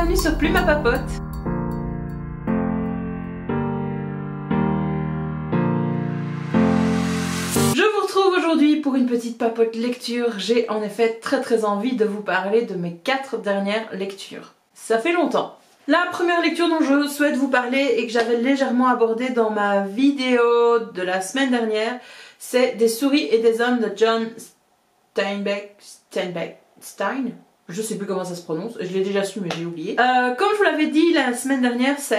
bienvenue sur Plume à Papote. Je vous retrouve aujourd'hui pour une petite papote lecture. J'ai en effet très envie de vous parler de mes 4 dernières lectures. Ça fait longtemps. La première lecture dont je souhaite vous parler et que j'avais légèrement abordée dans ma vidéo de la semaine dernière, c'est Des souris et des hommes de John Steinbeck. Je sais plus comment ça se prononce, je l'ai déjà su mais j'ai oublié. Comme je vous l'avais dit la semaine dernière, ça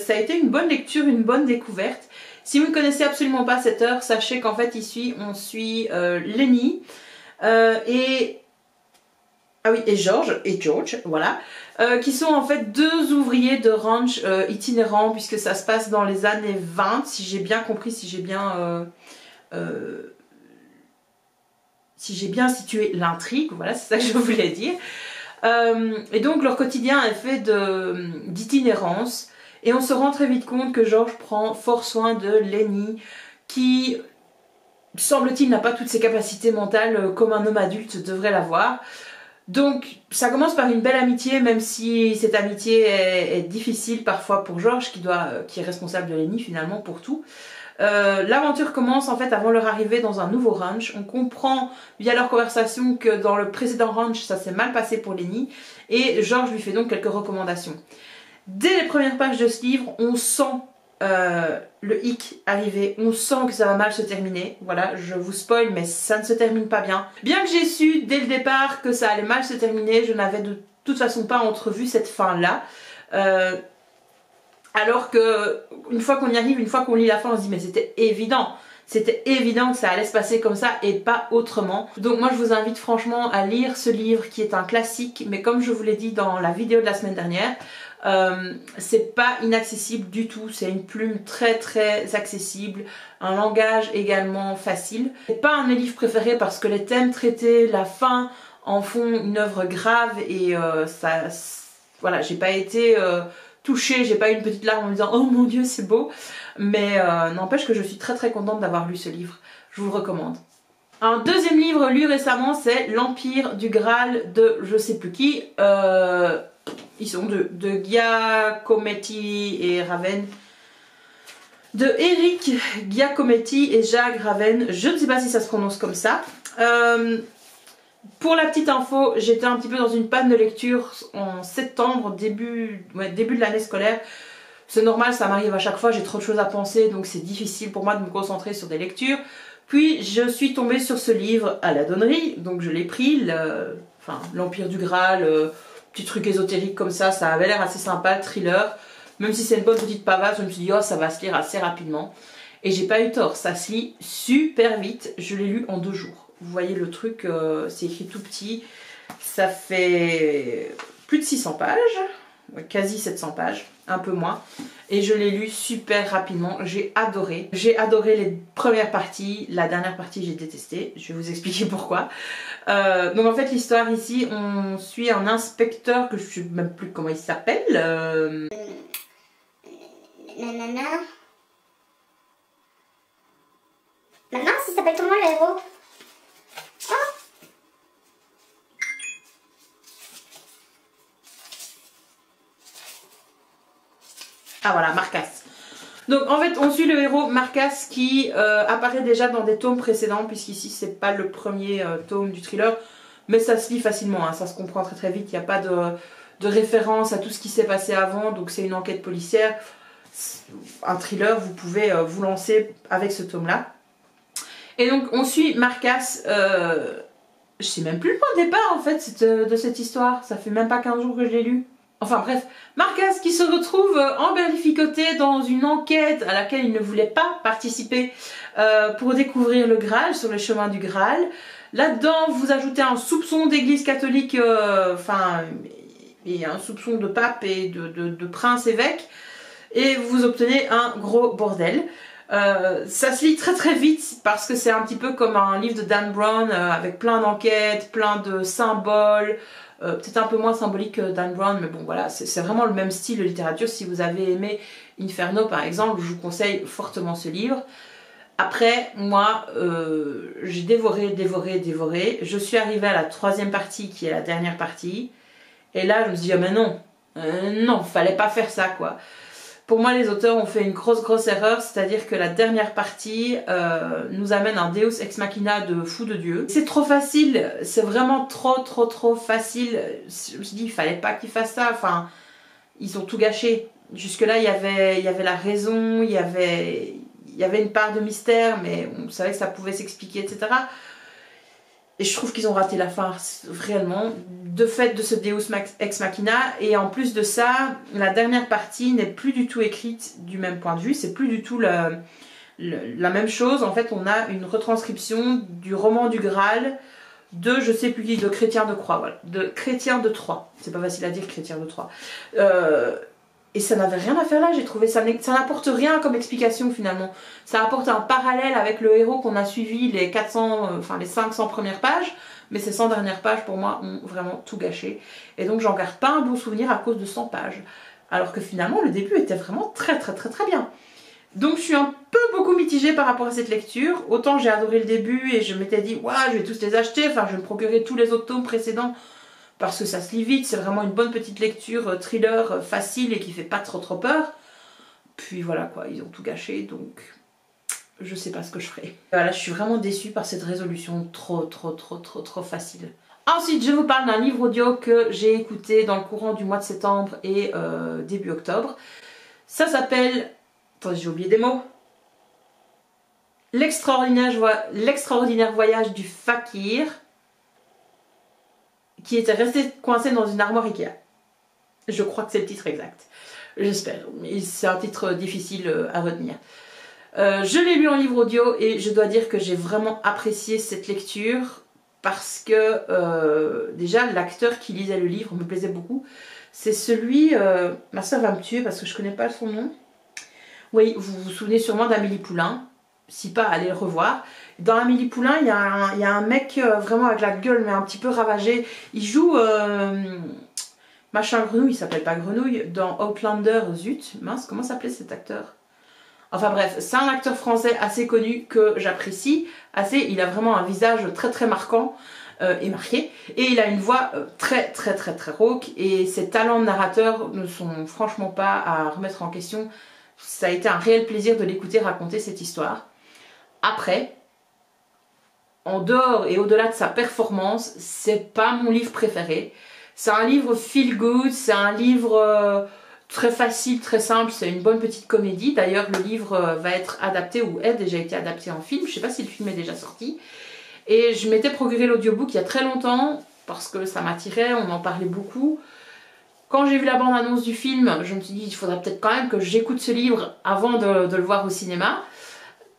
a été une bonne lecture, une bonne découverte. Si vous ne connaissez absolument pas cette œuvre, sachez qu'en fait ici on suit Lenny et George, voilà, qui sont en fait 2 ouvriers de ranch itinérants, puisque ça se passe dans les années 20, si j'ai bien compris, si j'ai bien situé l'intrigue, voilà, c'est ça que je voulais dire. Et donc leur quotidien est fait d'itinérance, et on se rend très vite compte que George prend fort soin de Lenny, qui, semble-t-il, n'a pas toutes ses capacités mentales comme un homme adulte devrait l'avoir. Donc ça commence par une belle amitié, même si cette amitié est difficile parfois pour George, qui est responsable de Lenny finalement pour tout. L'aventure commence en fait avant leur arrivée dans un nouveau ranch. On comprend via leur conversation que dans le précédent ranch ça s'est mal passé pour Lenny, et George lui fait donc quelques recommandations. Dès les premières pages de ce livre, on sent le hic arriver, on sent que ça va mal se terminer. Voilà, je vous spoil, mais ça ne se termine pas bien. Bien que j'ai su dès le départ que ça allait mal se terminer, je n'avais de toute façon pas entrevu cette fin-là. Alors que une fois qu'on y arrive, une fois qu'on lit la fin, on se dit mais c'était évident que ça allait se passer comme ça et pas autrement. Donc moi je vous invite franchement à lire ce livre qui est un classique, mais comme je vous l'ai dit dans la vidéo de la semaine dernière, c'est pas inaccessible du tout, c'est une plume très accessible, un langage également facile. C'est pas un de mes livres préférés parce que les thèmes traités, la fin en font une œuvre grave, et voilà, j'ai pas été touchée, j'ai pas eu une petite larme en me disant oh mon dieu c'est beau, mais n'empêche que je suis très contente d'avoir lu ce livre, je vous le recommande. Un deuxième livre lu récemment, c'est L'Empire du Graal de je sais plus qui, ils sont de Giacometti et Raven, de Eric Giacometti et Jacques Raven, je ne sais pas si ça se prononce comme ça. Pour la petite info, j'étais un petit peu dans une panne de lecture en septembre, début de l'année scolaire. C'est normal, ça m'arrive à chaque fois, j'ai trop de choses à penser, donc c'est difficile pour moi de me concentrer sur des lectures. Puis je suis tombée sur ce livre à la donnerie, donc je l'ai pris, l'Empire du Graal, petit truc ésotérique comme ça avait l'air assez sympa, thriller. Même si c'est une bonne petite pavasse, je me suis dit oh ça va se lire assez rapidement. Et j'ai pas eu tort, ça se lit super vite, je l'ai lu en 2 jours. Vous voyez le truc, c'est écrit tout petit, ça fait plus de 600 pages, quasi 700 pages, un peu moins. Et je l'ai lu super rapidement, j'ai adoré. J'ai adoré les premières parties, la dernière partie j'ai détesté, je vais vous expliquer pourquoi. Donc en fait l'histoire ici, on suit un inspecteur que je sais même plus comment il s'appelle. Mince, il s'appelle comment le héros? Ah voilà, Marcas. Donc en fait on suit le héros Marcas qui apparaît déjà dans des tomes précédents, puisqu'ici c'est pas le premier tome du thriller, mais ça se lit facilement, hein, ça se comprend très vite, il n'y a pas de référence à tout ce qui s'est passé avant, donc c'est une enquête policière, un thriller, vous pouvez vous lancer avec ce tome là. Et donc on suit Marcas, je sais même plus le point de départ en fait de cette histoire, ça fait même pas 15 jours que je l'ai lu. Enfin bref, Marcas qui se retrouve emberlificoté dans une enquête à laquelle il ne voulait pas participer pour découvrir le Graal, sur le chemin du Graal. Là-dedans, vous ajoutez un soupçon d'église catholique, et un soupçon de pape et de prince évêque, et vous obtenez un gros bordel. Ça se lit très vite parce que c'est un petit peu comme un livre de Dan Brown avec plein d'enquêtes, plein de symboles, peut-être un peu moins symbolique que Dan Brown, mais bon voilà, c'est vraiment le même style de littérature. Si vous avez aimé Inferno par exemple, je vous conseille fortement ce livre. Après, moi, j'ai dévoré. Je suis arrivée à la 3e partie qui est la dernière partie. Et là, je me suis dit, oh mais non, Non, fallait pas faire ça quoi. Pour moi, les auteurs ont fait une grosse erreur, c'est-à-dire que la dernière partie nous amène un Deus Ex Machina de fou de Dieu. C'est trop facile, c'est vraiment trop facile. Je me suis dit, il fallait pas qu'ils fassent ça, enfin, ils ont tout gâché. Jusque-là, il y avait la raison, il y avait une part de mystère, mais on savait que ça pouvait s'expliquer, etc. Et je trouve qu'ils ont raté la fin, réellement, de fait de ce Deus Ex Machina. Et en plus de ça, la dernière partie n'est plus du tout écrite du même point de vue. C'est plus du tout la même chose. En fait, on a une retranscription du roman du Graal de, je sais plus qui, de Chrétien de Troyes. Voilà. De Chrétien de Troyes. C'est pas facile à dire, Chrétien de Troyes. Et ça n'avait rien à faire là, j'ai trouvé ça n'apporte rien comme explication finalement. Ça apporte un parallèle avec le héros qu'on a suivi les 500 premières pages, mais ces 100 dernières pages pour moi ont vraiment tout gâché. Et donc j'en garde pas un bon souvenir à cause de 100 pages. Alors que finalement le début était vraiment très bien. Donc je suis beaucoup mitigée par rapport à cette lecture. Autant j'ai adoré le début et je m'étais dit, ouais, je vais tous les acheter, enfin je vais me procurer tous les autres tomes précédents. Parce que ça se lit vite, c'est vraiment une bonne petite lecture thriller facile et qui fait pas trop peur. Puis voilà quoi, ils ont tout gâché, donc je sais pas ce que je ferai. Voilà, je suis vraiment déçue par cette résolution trop facile. Ensuite, je vous parle d'un livre audio que j'ai écouté dans le courant du mois de septembre et début octobre. Ça s'appelle... Attendez, j'ai oublié des mots. L'extraordinaire voyage du fakir, qui était resté coincé dans une armoire Ikea. Je crois que c'est le titre exact. J'espère. C'est un titre difficile à retenir. Je l'ai lu en livre audio et je dois dire que j'ai vraiment apprécié cette lecture parce que déjà l'acteur qui lisait le livre me plaisait beaucoup. C'est celui... ma soeur va me tuer parce que je connais pas son nom. Oui, vous vous souvenez sûrement d'Amélie Poulain. Si pas, allez le revoir. Dans Amélie Poulain, il y a un mec vraiment avec la gueule mais un petit peu ravagée. Il joue machin Grenouille, il s'appelle pas Grenouille, dans Outlander, zut, mince, comment s'appelait cet acteur? Enfin bref, c'est un acteur français assez connu que j'apprécie. Il a vraiment un visage très marquant et marqué. Et il a une voix très rauque. Et ses talents de narrateur ne sont franchement pas à remettre en question. Ça a été un réel plaisir de l'écouter raconter cette histoire. Après, en dehors et au-delà de sa performance, c'est pas mon livre préféré. C'est un livre feel good, c'est un livre très facile, très simple, c'est une bonne petite comédie. D'ailleurs, le livre va être adapté ou a déjà été adapté en film. Je sais pas si le film est déjà sorti. Et je m'étais procuré l'audiobook il y a très longtemps parce que ça m'attirait, on en parlait beaucoup. Quand j'ai vu la bande-annonce du film, je me suis dit il faudrait peut-être quand même que j'écoute ce livre avant de le voir au cinéma.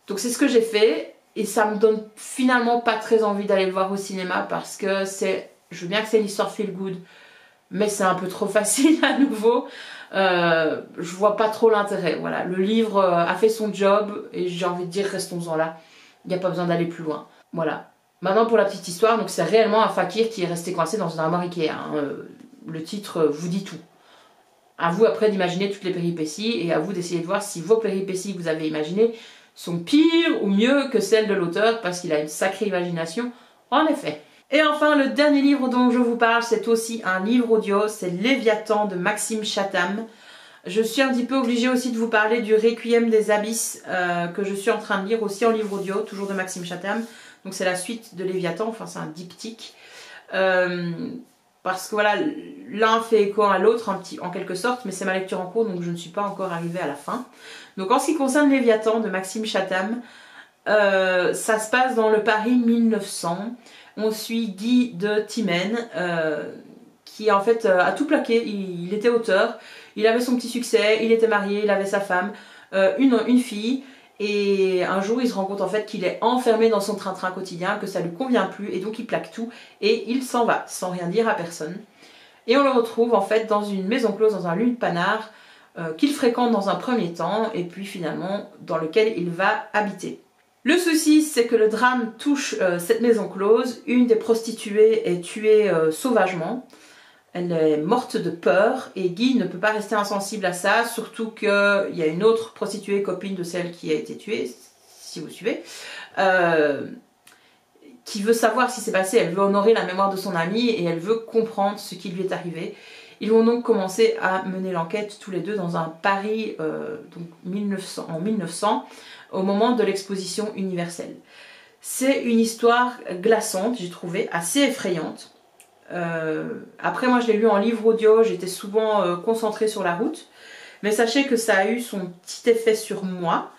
Donc c'est ce que j'ai fait et ça me donne finalement pas très envie d'aller le voir au cinéma parce que je veux bien que c'est une histoire feel good, mais c'est un peu trop facile à nouveau. Je vois pas trop l'intérêt. Voilà, le livre a fait son job et j'ai envie de dire restons-en là. Il n'y a pas besoin d'aller plus loin. Voilà. Maintenant pour la petite histoire, donc c'est réellement un fakir qui est resté coincé dans une armoire Ikea. Le titre vous dit tout. À vous après d'imaginer toutes les péripéties et à vous d'essayer de voir si vos péripéties que vous avez imaginées sont pires ou mieux que celles de l'auteur parce qu'il a une sacrée imagination en effet. Et enfin le dernier livre dont je vous parle c'est aussi un livre audio, c'est Léviathan de Maxime Chatham. Je suis un petit peu obligée aussi de vous parler du Requiem des Abysses que je suis en train de lire aussi en livre audio, toujours de Maxime Chatham. Donc c'est la suite de Léviathan, enfin c'est un diptyque. Parce que voilà, l'un fait écho à l'autre en quelque sorte, mais c'est ma lecture en cours donc je ne suis pas encore arrivée à la fin. Donc en ce qui concerne Léviathan de Maxime Chatham, ça se passe dans le Paris 1900. On suit Guy de Timène qui en fait a tout plaqué. Il était auteur, il avait son petit succès, il était marié, il avait sa femme, une fille. Et un jour il se rend compte en fait qu'il est enfermé dans son train-train quotidien, que ça lui convient plus et donc il plaque tout et il s'en va sans rien dire à personne. Et on le retrouve en fait dans une maison close, dans un lupanar qu'il fréquente dans un premier temps et puis finalement dans lequel il va habiter. Le souci c'est que le drame touche cette maison close, une des prostituées est tuée sauvagement. Elle est morte de peur et Guy ne peut pas rester insensible à ça, surtout qu'il y a une autre prostituée copine de celle qui a été tuée, si vous suivez, qui veut savoir ce qui s'est passé. Elle veut honorer la mémoire de son amie et elle veut comprendre ce qui lui est arrivé. Ils vont donc commencer à mener l'enquête tous les deux dans un Paris donc en 1900, au moment de l'exposition universelle. C'est une histoire glaçante, j'ai trouvé, assez effrayante. Après moi je l'ai lu en livre audio, j'étais souvent concentrée sur la route, mais sachez que ça a eu son petit effet sur moi,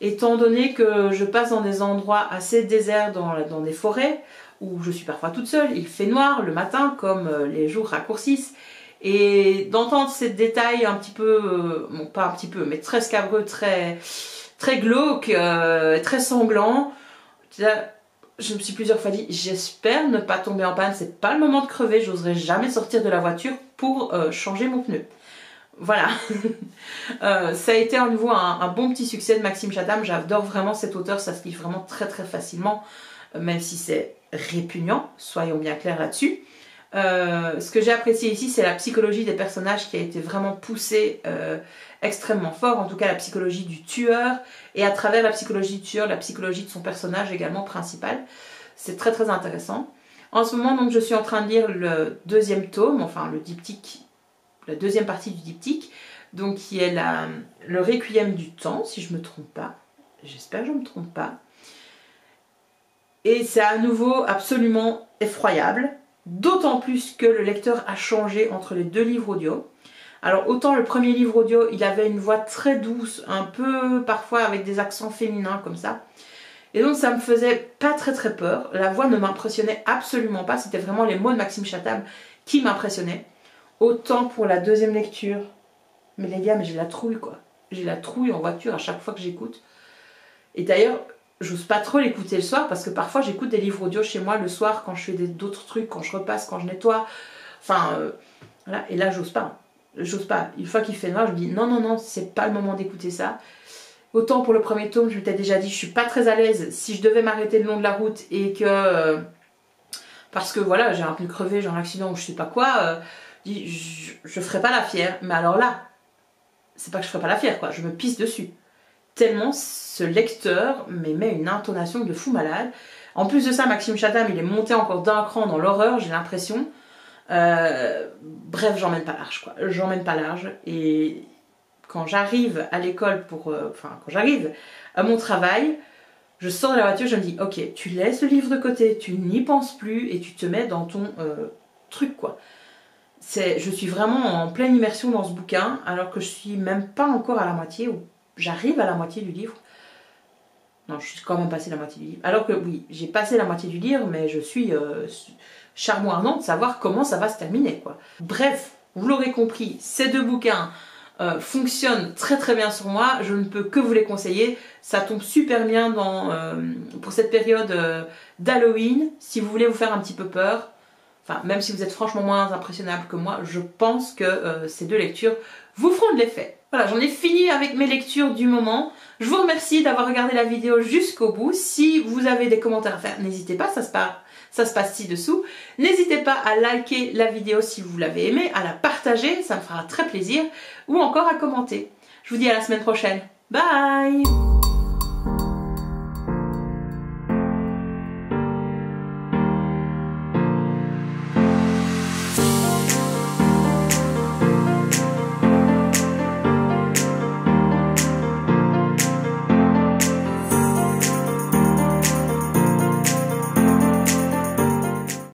étant donné que je passe dans des endroits assez déserts, dans des forêts, où je suis parfois toute seule, il fait noir le matin comme les jours raccourcissent, et d'entendre ces détails un petit peu, bon pas un petit peu, mais très scabreux, très glauques, très sanglants, je me suis plusieurs fois dit, j'espère ne pas tomber en panne, c'est pas le moment de crever, j'oserais jamais sortir de la voiture pour changer mon pneu. Voilà. Ça a été à nouveau un bon petit succès de Maxime Chatham, j'adore vraiment cet auteur, ça se lit vraiment très facilement, même si c'est répugnant, soyons bien clairs là-dessus. Ce que j'ai apprécié ici, c'est la psychologie des personnages qui a été vraiment poussée extrêmement fort, en tout cas la psychologie du tueur, et à travers la psychologie du tueur, la psychologie de son personnage également principal. C'est très intéressant. En ce moment, donc, je suis en train de lire le deuxième tome, enfin le diptyque, la deuxième partie du diptyque, donc qui est le Requiem du temps, si je ne me trompe pas. J'espère que je ne me trompe pas. Et c'est à nouveau absolument effroyable, d'autant plus que le lecteur a changé entre les deux livres audio. Alors autant le premier livre audio, il avait une voix très douce, un peu parfois avec des accents féminins comme ça. Et donc ça me faisait pas très peur, la voix ne m'impressionnait absolument pas, c'était vraiment les mots de Maxime Chatham qui m'impressionnaient. Autant pour la deuxième lecture, mais les gars, mais j'ai la trouille quoi. J'ai la trouille en voiture à chaque fois que j'écoute. Et d'ailleurs, j'ose pas trop l'écouter le soir parce que parfois j'écoute des livres audio chez moi le soir quand je fais d'autres trucs, quand je repasse, quand je nettoie. Enfin, voilà, et là j'ose pas. J'ose pas. Une fois qu'il fait noir, je me dis non, c'est pas le moment d'écouter ça. Autant pour le premier tome, je m'étais déjà dit, je suis pas très à l'aise si je devais m'arrêter le long de la route et que. Parce que voilà, j'ai un pneu crevé, j'ai un accident ou je sais pas quoi, je ferais pas la fière. Mais alors là, c'est pas que je ferais pas la fière, quoi, je me pisse dessus. Tellement ce lecteur met une intonation de fou malade. En plus de ça, Maxime Chatham, il est monté encore d'un cran dans l'horreur, j'ai l'impression. Bref, j'emmène pas large quoi, j'emmène pas large, et quand j'arrive à l'école quand j'arrive à mon travail, je sors de la voiture, je me dis ok, tu laisses le livre de côté, tu n'y penses plus et tu te mets dans ton truc quoi. Je suis vraiment en pleine immersion dans ce bouquin alors que je suis même pas encore à la moitié, ou j'arrive à la moitié du livre. Non, je suis quand même passé la moitié du livre. Alors que oui, j'ai passé la moitié du livre, mais je suis charmoisement de savoir comment ça va se terminer, quoi. Bref, vous l'aurez compris, ces deux bouquins fonctionnent très bien sur moi. Je ne peux que vous les conseiller. Ça tombe super bien pour cette période d'Halloween. Si vous voulez vous faire un petit peu peur, enfin, même si vous êtes franchement moins impressionnable que moi, je pense que ces deux lectures vous feront de l'effet. Voilà, j'en ai fini avec mes lectures du moment. Je vous remercie d'avoir regardé la vidéo jusqu'au bout. Si vous avez des commentaires à faire, n'hésitez pas, ça se passe ci-dessous. N'hésitez pas à liker la vidéo si vous l'avez aimée, à la partager, ça me fera très plaisir, ou encore à commenter. Je vous dis à la semaine prochaine. Bye!